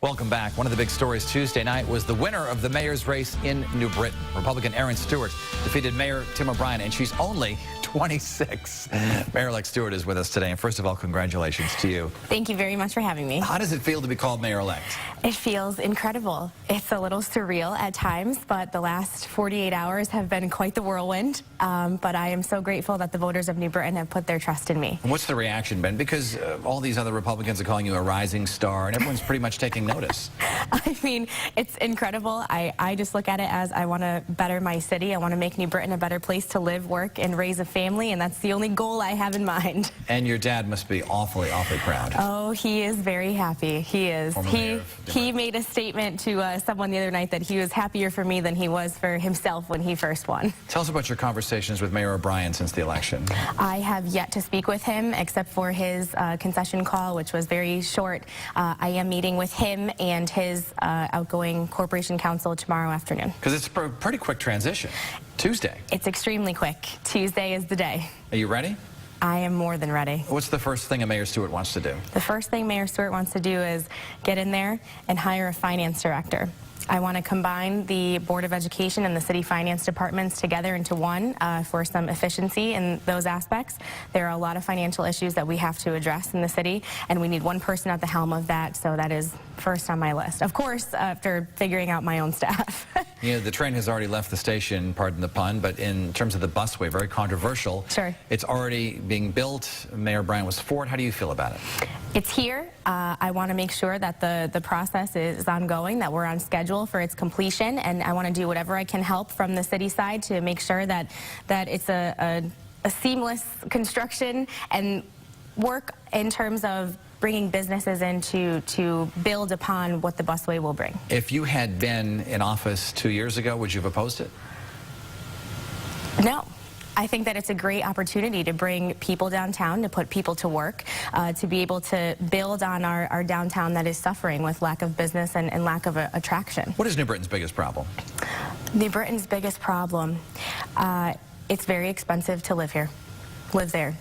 Welcome back. One of the big stories Tuesday night was the winner of the mayor's race in New Britain. Republican Erin Stewart defeated Mayor Tim O'Brien, and she's only 26. Mayor-elect Stewart is with us today, and first of all, congratulations to you. Thank you very much for having me. How does it feel to be called mayor-elect? It feels incredible. It's a little surreal at times, but the last 48 hours have been quite the whirlwind. But I am so grateful that the voters of New Britain have put their trust in me. And what's the reaction been? Because all these other Republicans are calling you a rising star, and everyone's pretty much taking notice. I mean, it's incredible. I just look at it as I want to better my city. I want to make New Britain a better place to live, work, and raise a family, and that's the only goal I have in mind. And your dad must be awfully proud. Oh, he is very happy. He is. He made a statement to someone the other night that he was happier for me than he was for himself when he first won. Tell us about your conversations with Mayor O'Brien since the election. I have yet to speak with him except for his concession call, which was very short. I am meeting with him and his outgoing corporation counsel tomorrow afternoon. Because it's a pretty quick transition. Tuesday. It's extremely quick. Tuesday is the day. Are you ready? I am more than ready. What's the first thing a Mayor Stewart wants to do? The first thing Mayor Stewart wants to do is get in there and hire a finance director. I want to combine the Board of Education and the city finance departments together into one for some efficiency in those aspects. There are a lot of financial issues that we have to address in the city, and we need one person at the helm of that, so that is first on my list. Of course, after figuring out my own staff. You know, the train has already left the station, pardon the pun, but in terms of the busway, very controversial. Sure. It's already being built. Mayor Bryan was for it. How do you feel about it? It's here. I want to make sure that the process is ongoing, that we're on schedule for its completion, and I want to do whatever I can help from the city side to make sure that it's a seamless construction and work in terms of bringing businesses in to build upon what the busway will bring. If you had been in office 2 years ago, would you have opposed it? No. I think that it's a great opportunity to bring people downtown, to put people to work, to be able to build on our downtown that is suffering with lack of business and lack of attraction. What is New Britain's biggest problem? New Britain's biggest problem, it's very expensive to live here. Live there.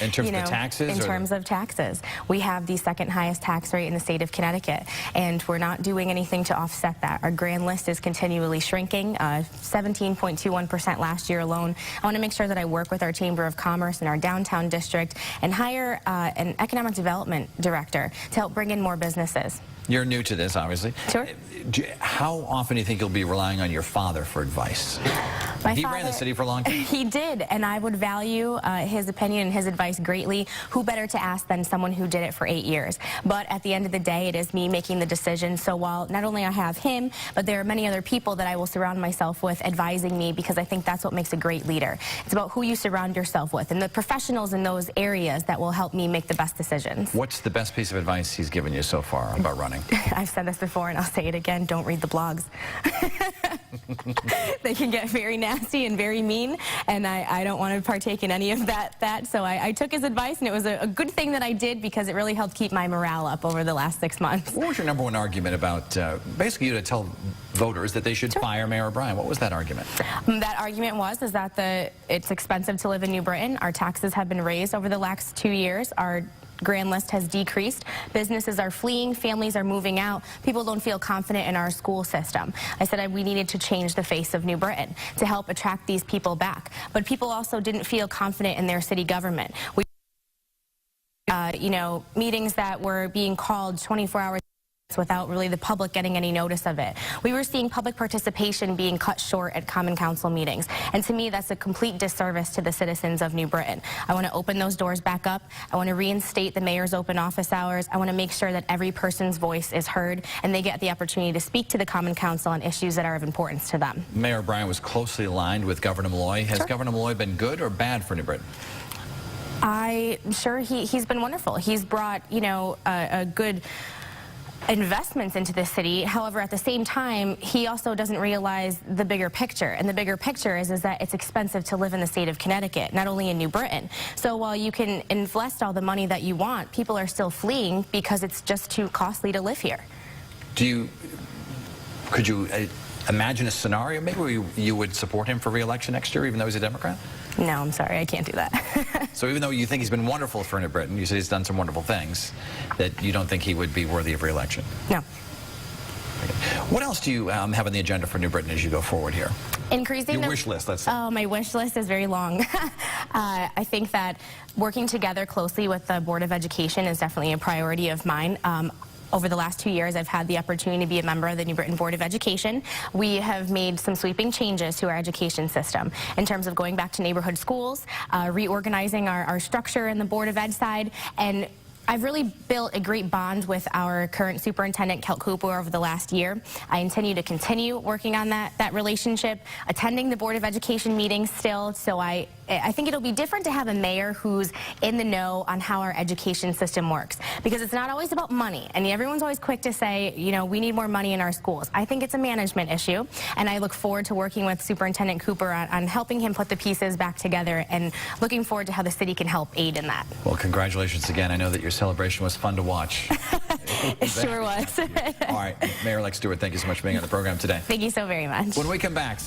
In terms of the taxes? In terms of taxes. We have the second highest tax rate in the state of Connecticut, and we're not doing anything to offset that. Our grand list is continually shrinking, 17.21% last year alone. I want to make sure that I work with our Chamber of Commerce and our downtown district and hire an economic development director to help bring in more businesses. You're new to this, obviously. Sure. How often do you think you'll be relying on your father for advice? He ran the city for a long time. He did, and I would value his opinion and his advice greatly. Who better to ask than someone who did it for 8 years? But at the end of the day, it is me making the decision. So while not only I have him, but there are many other people that I will surround myself with advising me, because I think that's what makes a great leader. It's about who you surround yourself with and the professionals in those areas that will help me make the best decisions. What's the best piece of advice he's given you so far about running? I've said this before, and I'll say it again. Don't read the blogs. They can get very nasty and very mean, and I don't want to partake in any of that. So I took his advice, and it was a good thing that I did, because it really helped keep my morale up over the last 6 months. What was your number one argument about, basically you to tell voters that they should fire Mayor O'Brien? What was that argument? That argument is that it's expensive to live in New Britain. Our taxes have been raised over the last 2 years. Our grand list has decreased. Businesses are fleeing. Families are moving out. People don't feel confident in our school system. I said we needed to change the face of New Britain to help attract these people back. But people also didn't feel confident in their city government. Meetings that were being called 24 hours without really the public getting any notice of it. We were seeing public participation being cut short at Common Council meetings, and to me that's a complete disservice to the citizens of New Britain. I want to open those doors back up. I want to reinstate the mayor's open office hours. I want to make sure that every person's voice is heard and they get the opportunity to speak to the Common Council on issues that are of importance to them. Mayor Bryan was closely aligned with Governor Malloy. Has Governor Malloy been good or bad for New Britain? I'm sure he's been wonderful. He's brought, a good investments into this city. However, at the same time, he also doesn't realize the bigger picture. And the bigger picture is that it's expensive to live in the state of Connecticut, not only in New Britain. So while you can invest all the money that you want, people are still fleeing because it's just too costly to live here. Could you imagine a scenario maybe you would support him for re-election next year, even though he's a Democrat? No, I'm sorry, I can't do that. So even though you think he's been wonderful for New Britain, you say he's done some wonderful things, that you don't think he would be worthy of re-election? No. What else do you have on the agenda for New Britain as you go forward here? Increasing your wish list, let's say. Oh, my wish list is very long. I think that working together closely with the Board of Education is definitely a priority of mine. Over the last 2 years, I've had the opportunity to be a member of the New Britain Board of Education. We have made some sweeping changes to our education system in terms of going back to neighborhood schools, reorganizing our structure in the Board of Ed side, and I've really built a great bond with our current superintendent, Kelt Cooper, over the last year. I intend to continue working on that relationship, attending the Board of Education meetings still, so I think it'll be different to have a mayor who's in the know on how our education system works, because it's not always about money, and everyone's always quick to say, you know, we need more money in our schools. I think it's a management issue, and I look forward to working with Superintendent Cooper on helping him put the pieces back together, and looking forward to how the city can help aid in that. Well, congratulations again. I know that your celebration was fun to watch. It sure was. All right, Mayor-elect Stewart, thank you so much for being on the program today. Thank you so very much. When we come back.